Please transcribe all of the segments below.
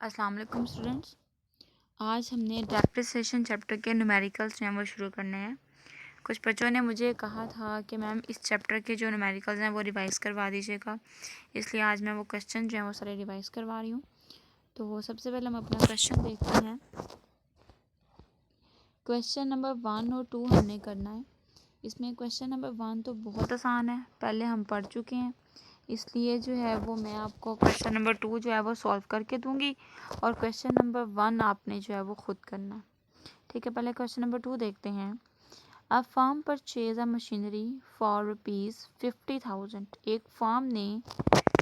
अस्सलाम वालेकुम स्टूडेंट्स। आज हमने डेप्रिसिएशन चैप्टर के न्यूमेरिकल्स जो हैं वो शुरू करने हैं। कुछ बच्चों ने मुझे कहा था कि मैम इस चैप्टर के जो न्यूमेरिकल्स हैं वो रिवाइज़ करवा दीजिएगा, इसलिए आज मैं वो क्वेश्चन जो हैं वो सारे रिवाइज़ करवा रही हूँ। तो सबसे पहले हम अपना क्वेश्चन देखते हैं। क्वेश्चन नंबर 1 और 2 हमने करना है। इसमें क्वेश्चन नंबर 1 तो बहुत आसान है, पहले हम पढ़ चुके हैं, इसलिए जो है वो मैं आपको क्वेश्चन नंबर 2 जो है वो सॉल्व करके दूंगी और क्वेश्चन नंबर 1 आपने जो है वो खुद करना है। ठीक है, पहले क्वेश्चन नंबर 2 देखते हैं। A firm purchase a machinery for ₹50,000। एक फर्म ने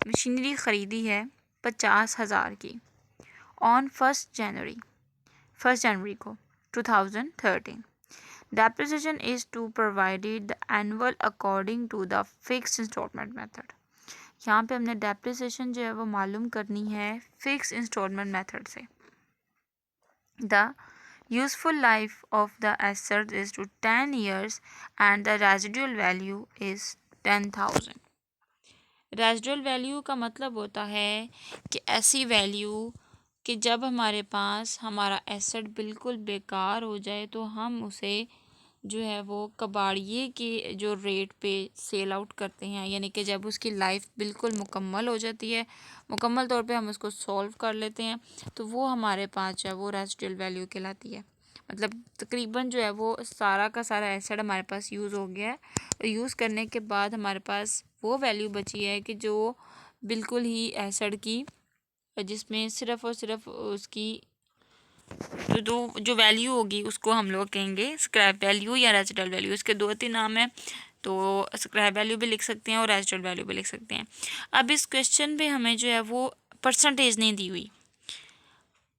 मशीनरी ख़रीदी है 50,000 की ऑन 1 जनवरी को 2013। Depreciation is to provide the annual according to the fixed installment method। यहाँ पे हमने डेप्रिसिएशन जो है वो मालूम करनी है फिक्स इंस्टॉलमेंट मेथड से। The useful life of the asset is to 10 years and the residual value is 10,000। Residual value का मतलब होता है कि ऐसी वैल्यू कि जब हमारे पास हमारा एसेट बिल्कुल बेकार हो जाए तो हम उसे जो है वो कबाड़िए के जो रेट पे सेल आउट करते हैं, यानी कि जब उसकी लाइफ बिल्कुल मुकम्मल हो जाती है, मुकम्मल तौर पे हम उसको सॉल्व कर लेते हैं, तो वो हमारे पास जो है वो रेजिडुअल वैल्यू कहलाती है। मतलब तकरीबन जो है वो सारा का सारा एसेट हमारे पास यूज़ हो गया है और यूज़ करने के बाद हमारे पास वो वैल्यू बची है कि जो बिल्कुल ही एसेट की, जिसमें सिर्फ़ और सिर्फ उसकी जो वैल्यू होगी उसको हम लोग कहेंगे स्क्रैप वैल्यू या रेजिडुअल वैल्यू। इसके 2-3 नाम हैं, तो स्क्रैप वैल्यू भी लिख सकते हैं और रेजिडुअल वैल्यू भी लिख सकते हैं। अब इस क्वेश्चन पे हमें जो है वो परसेंटेज नहीं दी हुई।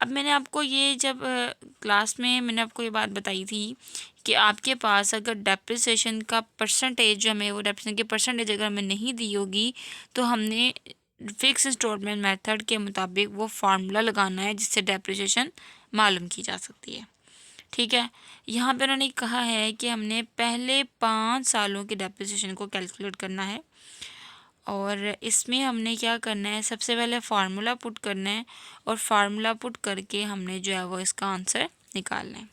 अब मैंने आपको ये जब क्लास में मैंने आपको ये बात बताई थी कि आपके पास अगर डेप्रिसिएशन का परसेंटेज जो हमें वो डेप्रिसिएशन की परसेंटेज अगर हमें नहीं दी होगी तो हमने फिक्स इंस्टॉलमेंट मेथड के मुताबिक वो फार्मूला लगाना है जिससे डेप्रिसिएशन मालूम की जा सकती है। ठीक है, यहाँ पे उन्होंने कहा है कि हमने पहले 5 सालों के डेप्रिसिएशन को कैलकुलेट करना है और इसमें हमने क्या करना है, सबसे पहले फार्मूला पुट करना है और फार्मूला पुट करके हमने जो है वो इसका आंसर निकालना है।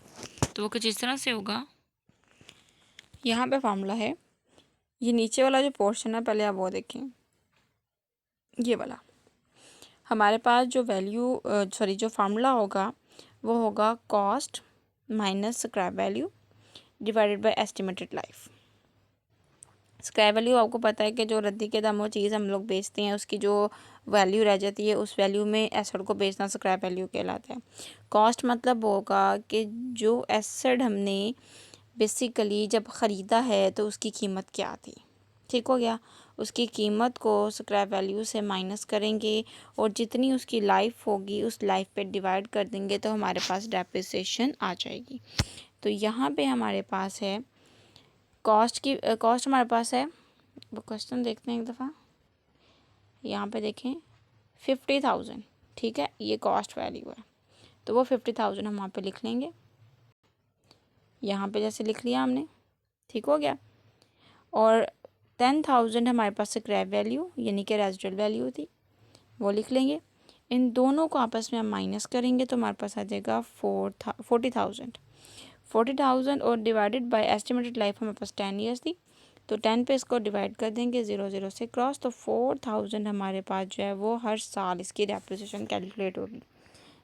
तो वो कुछ इस तरह से होगा। यहाँ पे फार्मूला है, ये नीचे वाला जो पोर्शन है पहले आप वो देखें, ये वाला हमारे पास जो वैल्यू जो फार्मूला होगा वो होगा cost minus scrap value divided by estimated life. Scrap value आपको पता है कि जो रद्दी के दाम वो चीज़ हम लोग बेचते हैं उसकी जो वैल्यू रह जाती है उस वैल्यू में एसेट को बेचना स्क्रैप वैल्यू कहलाता है। कॉस्ट मतलब होगा कि जो एसेट हमने बेसिकली जब ख़रीदा है तो उसकी कीमत क्या थी। ठीक हो गया, उसकी कीमत को स्क्रैप वैल्यू से माइनस करेंगे और जितनी उसकी लाइफ होगी उस लाइफ पे डिवाइड कर देंगे तो हमारे पास डेप्रिसिएशन आ जाएगी। तो यहाँ पे हमारे पास है कॉस्ट हमारे पास है, वो क्वेश्चन देखते हैं एक दफ़ा। यहाँ पे देखें 50,000, ठीक है, ये कॉस्ट वैल्यू है तो वो 50,000 हम वहाँ पे लिख लेंगे। यहाँ पे जैसे लिख लिया हमने, ठीक हो गया। और 10,000 हमारे पास स्क्रैप वैल्यू यानी कि रेजिडुअल वैल्यू थी, वो लिख लेंगे। इन दोनों को आपस में हम माइनस करेंगे तो हमारे पास आ जाएगा 40,000 और डिवाइडेड बाय एस्टिमेटेड लाइफ हमारे पास 10 ईयर्स थी तो 10 पे इसको डिवाइड कर देंगे 0 से क्रॉस, तो 4,000 हमारे पास जो है वो हर साल इसकी डेप्रिसिएशन कैलकुलेट होगी।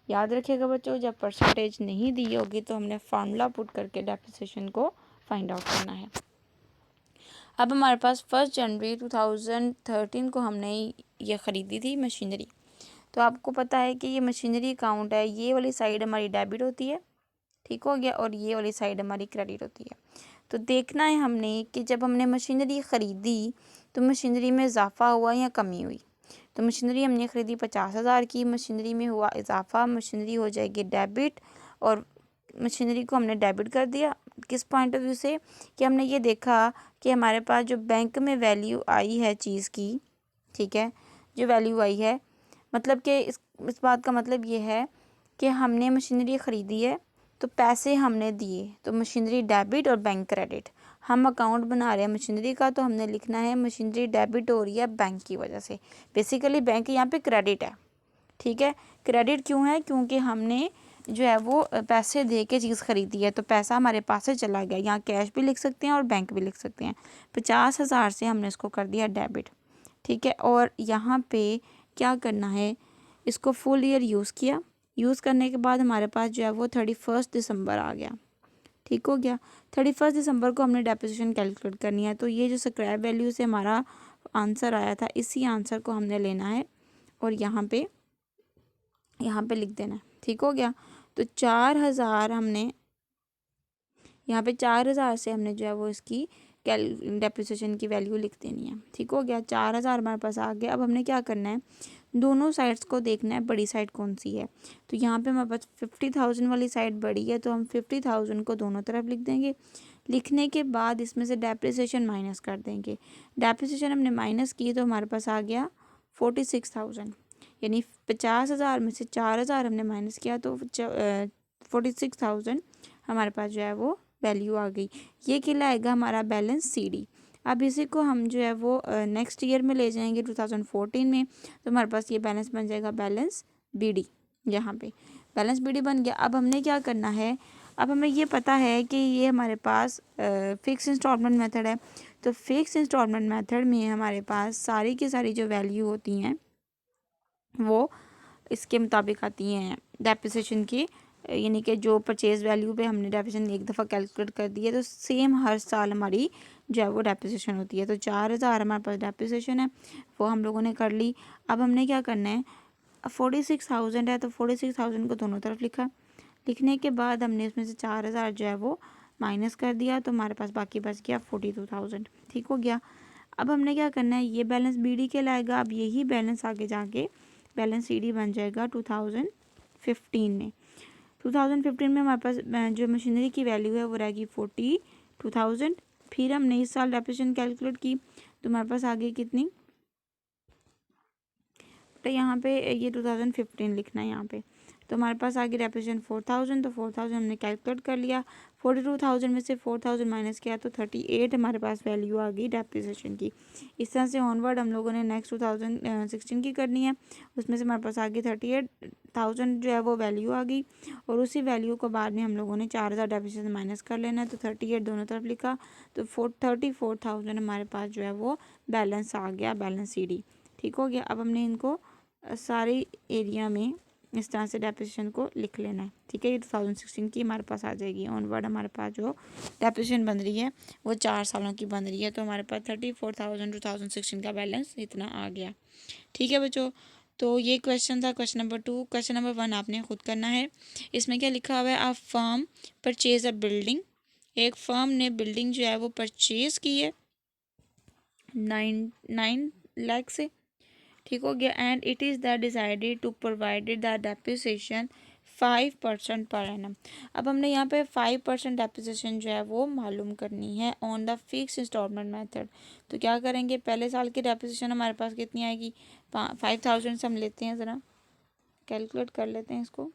याद रखिएगा बच्चों, जब परसेंटेज नहीं दी होगी तो हमने फार्मूला पुट करके डेप्रिसिएशन को फाइंड आउट करना है। अब हमारे पास 1 जनवरी 2013 को हमने ये ख़रीदी थी मशीनरी, तो आपको पता है कि ये मशीनरी अकाउंट है, ये वाली साइड हमारी डेबिट होती है, ठीक हो गया, और ये वाली साइड हमारी क्रेडिट होती है। तो देखना है हमने कि जब हमने मशीनरी ख़रीदी तो मशीनरी में इजाफा हुआ या कमी हुई। तो मशीनरी हमने ख़रीदी 50,000 की, मशीनरी में हुआ इजाफा, मशीनरी हो जाएगी डेबिट और मशीनरी को हमने डेबिट कर दिया। किस पॉइंट ऑफ व्यू से कि हमने ये देखा कि हमारे पास जो बैंक में वैल्यू आई है चीज़ की, ठीक है, जो वैल्यू आई है, मतलब कि इस बात का मतलब ये है कि हमने मशीनरी ख़रीदी है तो पैसे हमने दिए, तो मशीनरी डेबिट और बैंक क्रेडिट। हम अकाउंट बना रहे हैं मशीनरी का तो हमने लिखना है मशीनरी डेबिट हो रही है बैंक की वजह से। बेसिकली बैंक यहाँ पे क्रेडिट है, ठीक है। क्रेडिट क्यों है? क्योंकि हमने जो है वो पैसे दे के चीज़ ख़रीदी है, तो पैसा हमारे पास से चला गया। यहाँ कैश भी लिख सकते हैं और बैंक भी लिख सकते हैं। 50,000 से हमने इसको कर दिया डेबिट, ठीक है। और यहाँ पे क्या करना है, इसको फुल ईयर यूज़ किया। यूज़ करने के बाद हमारे पास जो है वो 31 दिसंबर आ गया, ठीक हो गया। 31 दिसंबर को हमने डेप्रिसिएशन कैलकुलेट करनी है। तो ये जो स्क्रैप वैल्यू से हमारा आंसर आया था, इसी आंसर को हमने लेना है और यहाँ पे लिख देना है, ठीक हो गया। तो 4,000 हमने यहाँ पे 4,000 से हमने जो है वो इसकी डेप्रिसिएशन की वैल्यू लिख देनी है, ठीक हो गया। 4,000 हमारे पास आ गया। अब हमने क्या करना है, दोनों साइड्स को देखना है बड़ी साइड कौन सी है। तो यहाँ पे हमारे पास 50,000 वाली साइड बड़ी है, तो हम 50,000 को दोनों तरफ लिख देंगे। लिखने के बाद इसमें से डेप्रिसिएशन माइनस कर देंगे। डेप्रिसिएशन हमने माइनस की तो हमारे पास आ गया 46,000, यानी 50,000 में से 4,000 हमने माइनस किया तो 46,000 हमारे पास जो है वो वैल्यू आ गई। ये कहलाएगा हमारा बैलेंस CD। अब इसी को हम जो है वो नेक्स्ट ईयर में ले जाएंगे 2014 में, तो हमारे पास ये बैलेंस बन जाएगा बैलेंस BD। यहाँ पे बैलेंस BD बन गया। अब हमने क्या करना है, अब हमें ये पता है कि ये हमारे पास फिक्स इंस्टॉलमेंट मेथड है। तो फिक्स इंस्टॉलमेंट मेथड में हमारे पास सारी की सारी जो वैल्यू होती हैं वो इसके मुताबिक आती हैं डेप्रिसिएशन की, यानी कि जो परचेज़ वैल्यू पे हमने डेप्रिसिएशन एक दफ़ा कैलकुलेट कर दी है, तो सेम हर साल हमारी जो है वो डेप्रिसिएशन होती है। तो 4,000 हमारे पास डेप्रिसिएशन है, वो हम लोगों ने कर ली। अब हमने क्या करना है, 46,000 है तो 46,000 को दोनों तरफ लिखा। लिखने के बाद हमने इसमें से 4,000 जो है वो माइनस कर दिया, तो हमारे पास बाकी बच गया 42,000, ठीक हो गया। अब हमने क्या करना है, ये बैलेंस BD के लाएगा। अब यही बैलेंस आगे जाके बैलेंस CD बन जाएगा 2015 में। 2015 में हमारे पास जो मशीनरी की वैल्यू है वो रहेगी 42,000। फिर हमने इस साल डेप्रिसिएशन कैलकुलेट की तो हमारे पास आ गई कितनी, तो यहाँ पे ये 2015 लिखना है यहाँ पे। तो हमारे पास आ गई डेप्रिसिएशन 4,000, तो 4,000 हमने कैलकुलेट कर लिया। 42,000 में से 4,000 माइनस किया तो 38 हमारे पास वैल्यू आ गई डेप्रिसिएशन की। इस तरह से ऑनवर्ड हम लोगों ने नेक्स्ट 2016 की करनी है। उसमें से हमारे पास आ गई 38,000 जो है वो वैल्यू आ गई, और उसी वैल्यू को बाद में हम लोगों ने 4,000 डेप्रिसिएशन माइनस कर लेना है। तो 38 दोनों तरफ लिखा, तो 34,000 हमारे पास जो है वो बैलेंस आ गया, बैलेंस CD, ठीक हो गया। अब हमने इनको सारी एरिया में इस तरह से डेप्रिसिएशन को लिख लेना है, ठीक है। ये 2016 की हमारे पास आ जाएगी। ऑनवर्ड हमारे पास जो डेप्रिसिएशन बन रही है वो 4 सालों की बन रही है, तो हमारे पास 34,000 2016 का बैलेंस इतना आ गया, ठीक है बच्चों। तो ये क्वेश्चन था क्वेश्चन नंबर 2। क्वेश्चन नंबर 1 आपने खुद करना है। इसमें क्या लिखा हुआ है, आ फर्म परचेज अ बिल्डिंग, एक फर्म ने बिल्डिंग जो है वो परचेज की है 9 लाख से, ठीक हो गया। And it is the decided to provided the depreciation 5% per annum. अब हमने यहाँ पे 5% डेप्रिसिएशन जो है वो मालूम करनी है on the fix instalment method. तो क्या करेंगे, पहले साल की डेप्रिसिएशन हमारे पास कितनी आएगी, 5,000 से हम लेते हैं, ज़रा कैलकुलेट कर लेते हैं इसको।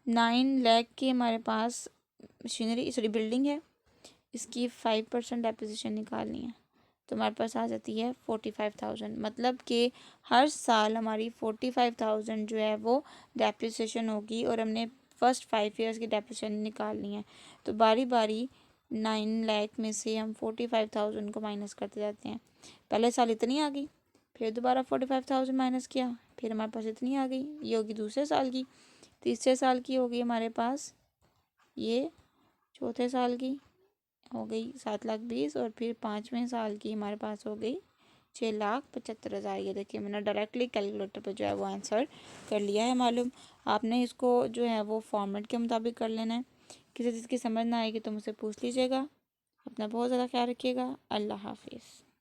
9 लाख की हमारे पास मशीनरी सॉरी बिल्डिंग है, इसकी 5% डेप्रिसिएशन निकालनी है, तो हमारे पास आ जाती है 45,000। मतलब कि हर साल हमारी 45,000 जो है वो डेप्रिसिएशन होगी, और हमने फर्स्ट 5 ईयर्स की डेप्रिसिएशन निकालनी है। तो बारी बारी 9 लाख में से हम 45,000 को माइनस करते जाते हैं। पहले साल इतनी आ गई, फिर दोबारा 45,000 माइनस किया, फिर हमारे पास इतनी आ गई। ये होगी दूसरे साल की, तीसरे साल की होगी हमारे पास, ये चौथे साल की हो गई 7,20,000, और फिर 5वें साल की हमारे पास हो गई 6,75,000। ये देखिए मैंने डायरेक्टली कैलकुलेटर पे जो है वो आंसर कर लिया है मालूम। आपने इसको जो है वो फॉर्मेट के मुताबिक कर लेना है। किसी चीज़ की समझ ना आएगी तो मुझसे पूछ लीजिएगा। अपना बहुत ज़्यादा ख्याल रखिएगा। अल्लाह हाफिज़।